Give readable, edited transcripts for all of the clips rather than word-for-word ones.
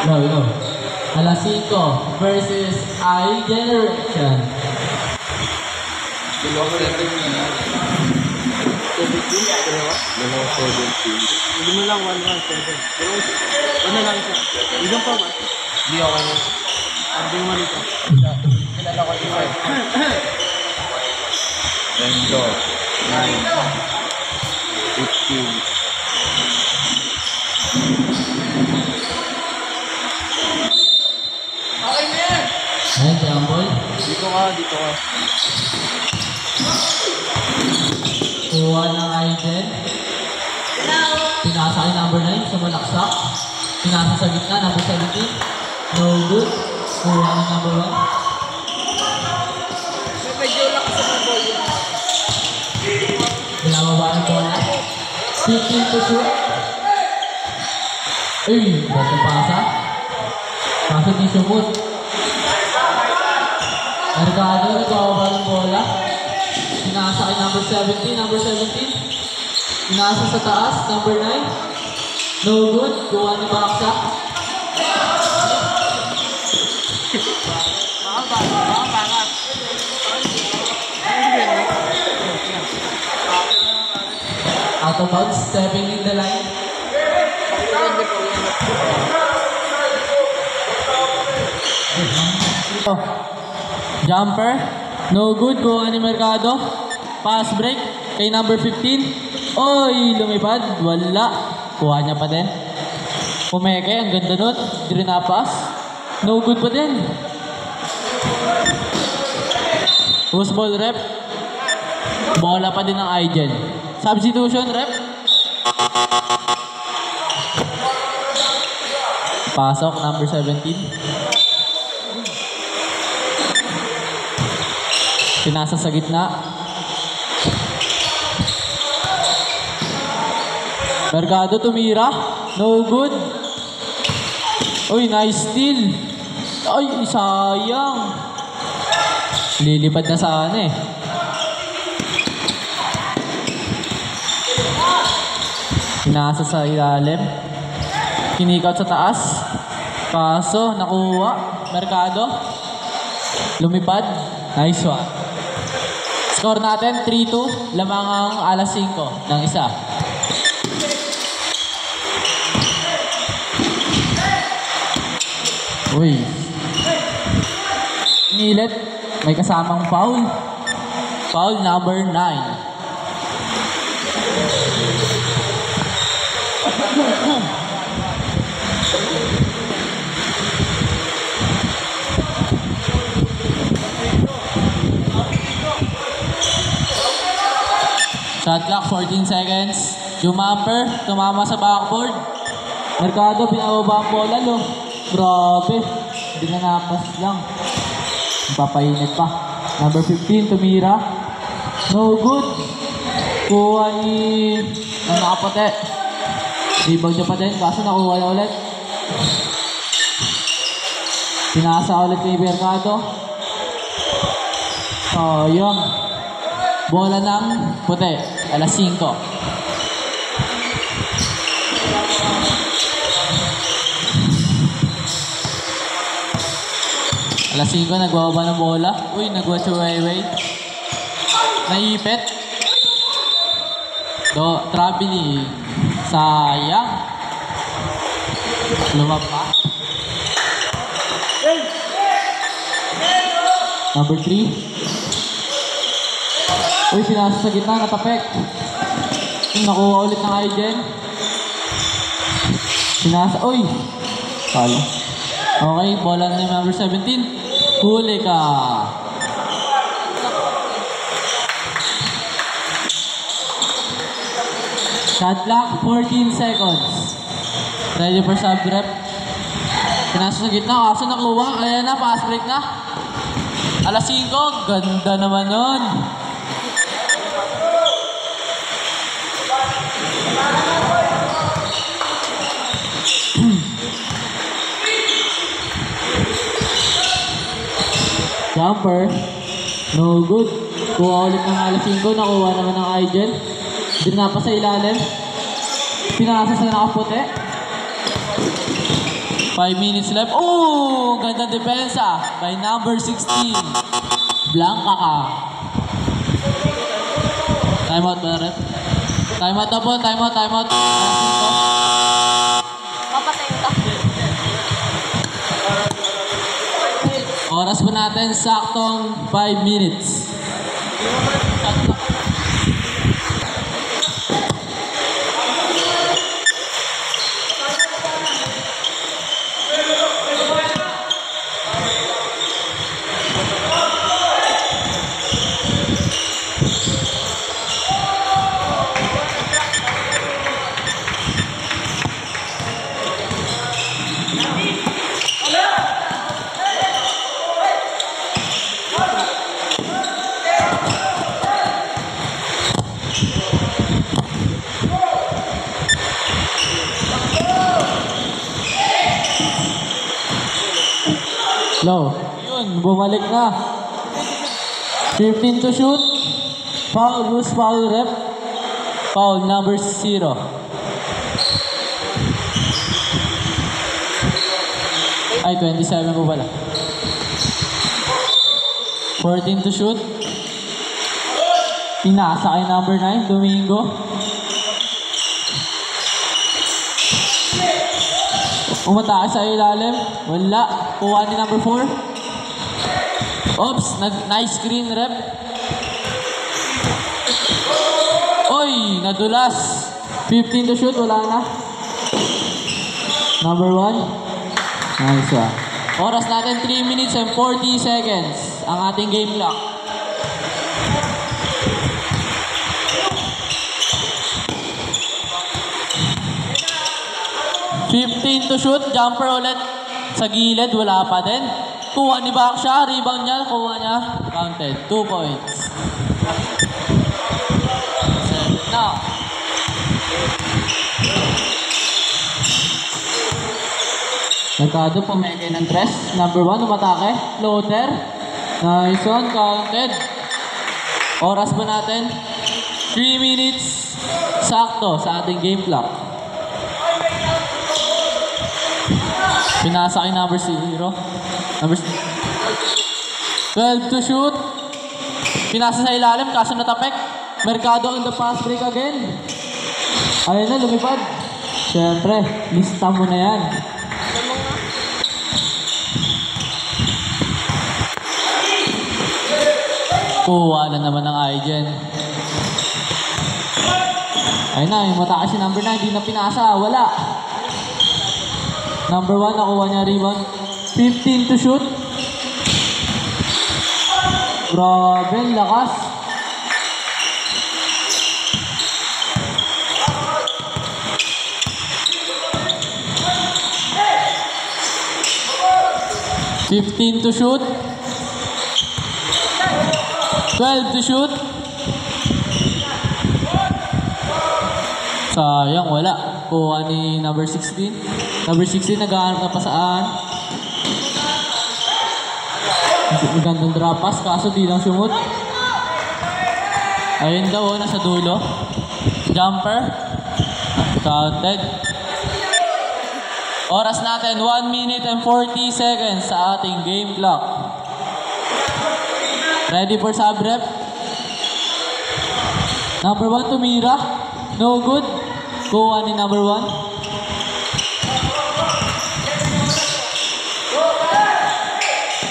No. Alas 5 versus iGeneration. Hindi mo lang 1-1-7. Pero ano lang siya. Ilang pa ba? Hindi okay na. Hindi mo man ito. Kilala ko yung wife. Rendo. 9. 15. Okay na yan! Ayun, Jambol. Dito ka. Kuha ng iGen. Pinasa kay number 9 sa malaksak. Pinasa sa gitna, number 17. No good. Kuha ng number 1. Medyo lakas sa mga ball yun. Binababa ng bola. 15 to shoot. Uy, basta pasa. Kaso di sumut. Mercado, nagbababa ng bola. Pinasa kay number 17. Pinasa sa taas, number 9. No good. Kuha ni Baksa. Baka. Out of bounds, stepping in the line. Jumper, no good. Kuha ni Mercado. Pass break kay number 15. Oy, lumipad. Wala. Kuha niya pa din. Pumeke, ang ganda nun. Hindi rin napas. No good pa din. Who's ball rep? Bola pa din ng iGen. Substitution rep. Pasok, number 17. Pinasa sa gitna. Mercado tumira. No good. Uy, nice steal. Ay, sayang. Lilipad na sana eh. Pinasa sa ilalim. Kinikot sa taas. Kaso, nakuha. Mercado. Lumipad. Nice one. Score natin, 3-2. Lamang ang alas 5 ng isa. Uy. Nilit. May kasamang foul. Foul number 9. Shot clock, 14 seconds. Jumamper, tumama sa backboard. Mercado, pinababa ang bola, lo. Grabe. Hindi na napas lang. Papainit pa. Number 15, tumira. No good. Kuha ni... Ang nakapote. Rebound niya pa din, kaso nakuha na ulit. Pinasa ulit ni Mercado. Sayang. Bola ng puti. Alas 5. Alas 5, nagbababa ng bola. Uy, nag-watch away. Naipit. Traveling. Sayang. Lumapa. Number 3. Uy, pinasa sa gitna, natapek. Nakuha ulit ng iGen. Pinasa, uy. Talo. Okay, bola ni number 17. Huli ka. Shot clock, 14 seconds. Ready for sub rep. Pinasa sa gitna, kaso nakuha. Ayan na, pass break na. Alas 5, ganda naman nun. Jumper. No good. Kuha ulit ng alas 5. Nakuha naman ng iGen. Dinapa sa ilalim. Pinasa sa nakaputi. 5 minutes left. Oh, ganda depensa by number 16. Blanca ka. Timeout ba, ref? Timeout na po, timeout. Papatayin ka. Oras po natin, saktong 5 minutes. Low. Yun, bumalik na. 15 to shoot. Foul, loose foul, rep. Foul, number 0. Ay, 27 po pala. 14 to shoot. Pinasa kay number 9, Domingo. Umatake sa ilalim. Wala. Kuha ni number 4. Oops. Nice screen rep. Oy! Nadulas. 15 to shoot. Wala na. Number 1. Nice one. Oras natin 3 minutes and 40 seconds. Ang ating game clock. To shoot, jumper ulit sa gilid, wala pa din. Kuha ni Baksha, rebound niya, kuha niya, counted, 2 points. Now, Mercado, pumeke ng tres. Number 1, umatake, floater. Nice one, counted. Oras pa natin, 3 minutes, sakto sa ating game clock. Pinasa kay number 0. Number 12 to shoot. Pinasa sa ilalim, kaso natapek. Mercado on the pass break again. Ayun na, lumipad. Siyempre, lista mo na yan. Kuha na naman ng Aigen. Ayun na, yung matake si number 9, di na pinasa. Wala. Number 1, nakuha niya rebound. 15 to shoot. Grabe, lakas. $15 to shoot. 12 to shoot. Sayang, wala. Kuha ni number 16. Number 16, nag-aanap na pa saan. Magandang drop pass, kaso di lang sumut. Ayun daw, nasa dulo. Jumper. Counted. Oras natin, 1 minute and 40 seconds sa ating game clock. Ready for sub rep? Number 1, tumira. No good. Kuha ni number 1.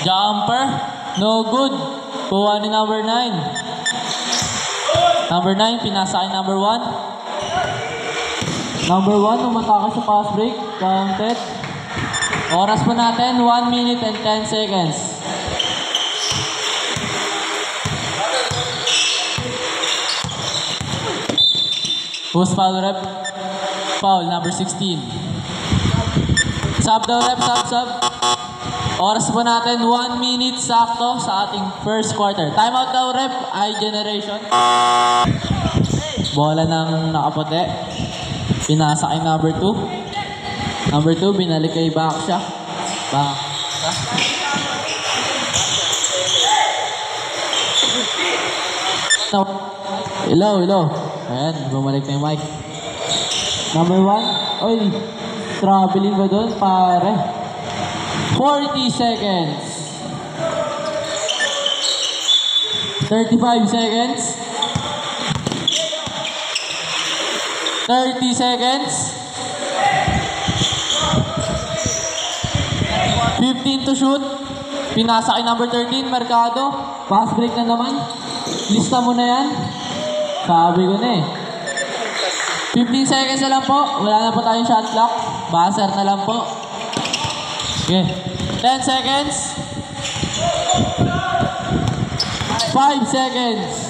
Jumper, no good. Kuha ni number 9. Number 9, pinasa kay number 1. Number 1, umatake sa pass break. Counted. Oras pa natin, 1 minute and 10 seconds. Post foul rep. Foul, number 16. Sub daw rep, sub. Oras po natin, 1 minute sakto sa ating first quarter. Timeout daw rep, iGeneration. Bola ng nakaputi. Pinasa kay number 2. Number 2, binalik kay Baksha. Hello. Ayan, bumalik na yung mic. Number 1. Oy, traveling ba doon, pare? 40 seconds. 35 seconds. 30 seconds. 15 to shoot. Pinasa kay number 13, Mercado. Fast break na naman. Lista mo na yan. Sabi ko na eh. 15 seconds na lang po. Wala na po tayong shot clock. Buzzer na lang po. Okay. 10 seconds. 5 seconds.